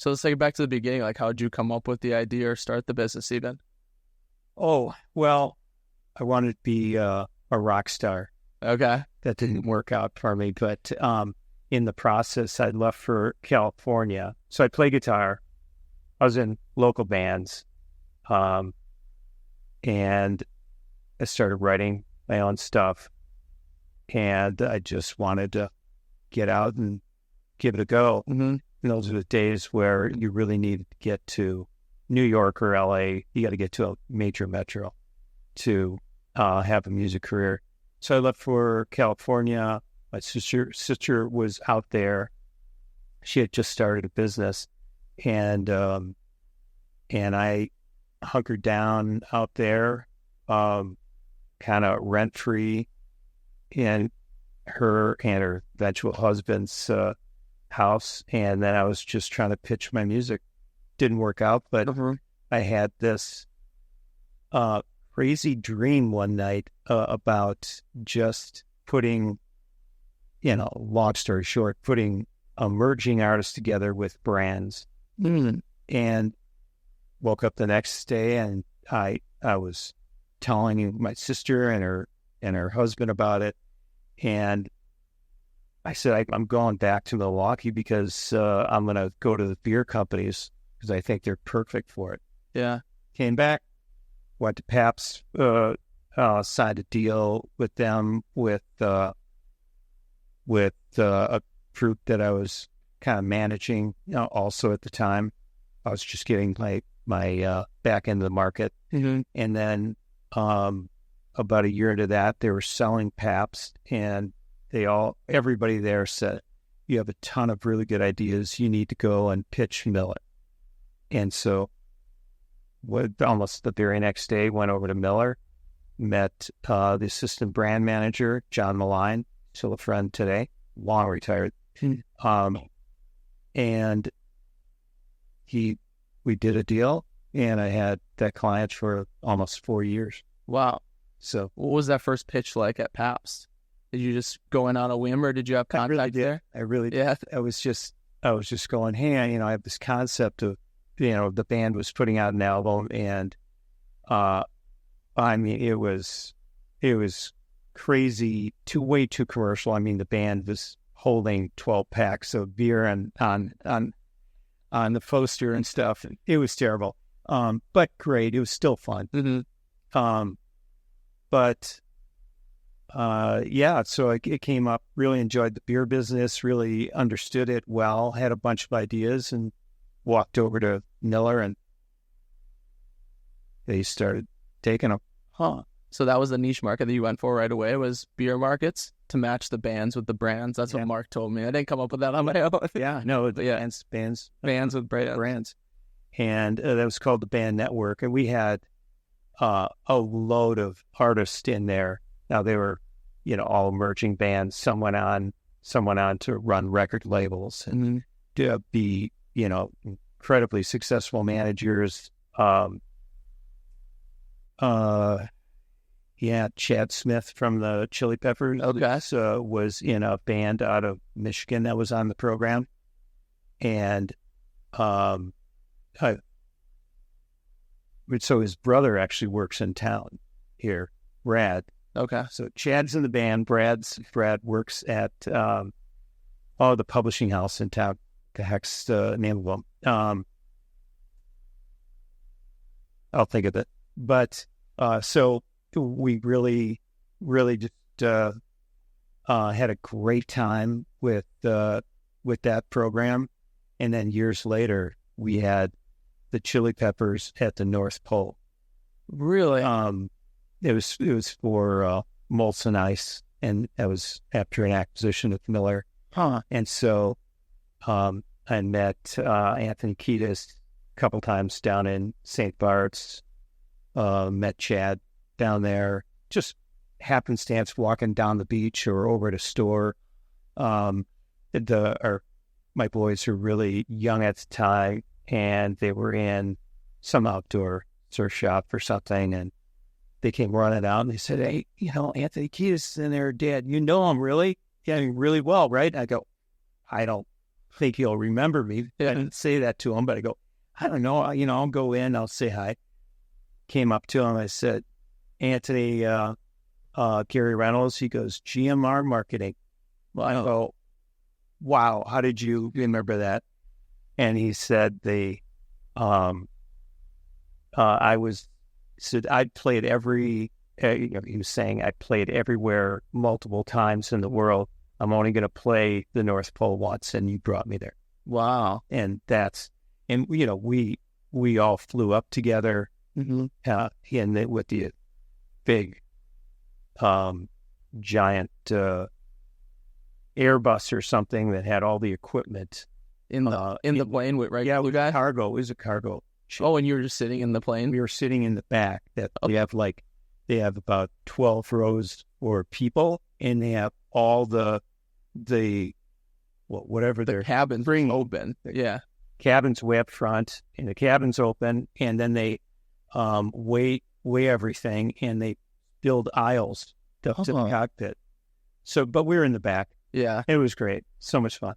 So let's take it back to the beginning. Like, how did you come up with the idea or start the business even? Oh, well, I wanted to be a rock star. Okay. That didn't work out for me, but in the process, I left for California. So I play guitar. I was in local bands, and I started writing my own stuff. And I just wanted to get out and give it a go. Mm-hmm. And those are the days where you really need to get to New York or LA. You got to get to a major metro to have a music career. So I left for California. My sister was out there. She had just started a business, and I hunkered down out there, kind of rent free, in her and her eventual husband's house. And then I was just trying to pitch my music. Didn't work out, but I had this crazy dream one night about just putting, long story short, putting merging artists together with brands. And woke up the next day, and I was telling my sister and her husband about it. And I said, I'm going back to Milwaukee because I'm going to go to the beer companies because I think they're perfect for it. Yeah. Came back, went to Pabst, signed a deal with them with a group that I was kind of managing. Also at the time, I was just getting my back into the market. Mm-hmm. And then about a year into that, they were selling Pabst, and everybody there said, you have a ton of really good ideas. You need to go and pitch Miller. And so almost the very next day, went over to Miller, met the assistant brand manager, John Malign, still a friend today, long retired. And we did a deal, and I had that client for almost 4 years. Wow. So what was that first pitch like at Pabst? Did you just go in on a whim, or did you have contact there? I really did. Yeah. I was just going, hey, I have this concept of, the band was putting out an album, and it was crazy, way too commercial. I mean, the band was holding 12 packs of beer on the poster and stuff. It was terrible, but great. It was still fun. Mm-hmm. So it came up, really enjoyed the beer business, really understood it well, had a bunch of ideas, and walked over to Miller, and they started taking them. So that was the niche market that you went for right away, was beer markets to match the bands with the brands. That's what Mark told me. I didn't come up with that on my own. Yeah, no, bands with brands. And that was called the Band Network. And we had a load of artists in there. Now they were, all emerging bands. Some went on to run record labels and to be, incredibly successful managers. Chad Smith from the Chili Peppers was in a band out of Michigan that was on the program. And so his brother actually works in town here, Brad. Okay. So Chad's in the band. Brad works at the publishing house in town. The heck's the name of them? I'll think of it. But so we really just had a great time with that program. And then years later, we had the Chili Peppers at the North Pole. Really? It was for Molson Ice, and that was after an acquisition of Miller. And so I met Anthony Kiedis a couple times down in St. Bart's. Met Chad down there, just happenstance walking down the beach or over at a store. My boys were really young at the time, and they were in some outdoor surf shop or something, and they came running out and they said, "Hey, Anthony Kiedis is in there, Dad. You know him, really? Yeah, really well, right?" I go, "I don't think he'll remember me. Yeah. I didn't say that to him, but I go, I don't know. I'll go in, I'll say hi. Came up to him, I said, Anthony, Gary Reynolds. He goes, GMR Marketing. Well, I go, wow, how did you remember that? And he said I'd played he was saying I played everywhere multiple times in the world. I'm only going to play the North Pole once, and you brought me there. Wow. And we all flew up together, with the big, giant, Airbus or something that had all the equipment in the plane with It was a cargo ship. Oh, and you were just sitting in the plane? We were sitting in the back. They have about 12 rows for people, and they have all the cabins open. Yeah. Cabins way up front, and the cabins open, and then they weigh everything, and they build aisles to the cockpit. So, but we were in the back. Yeah. It was great. So much fun.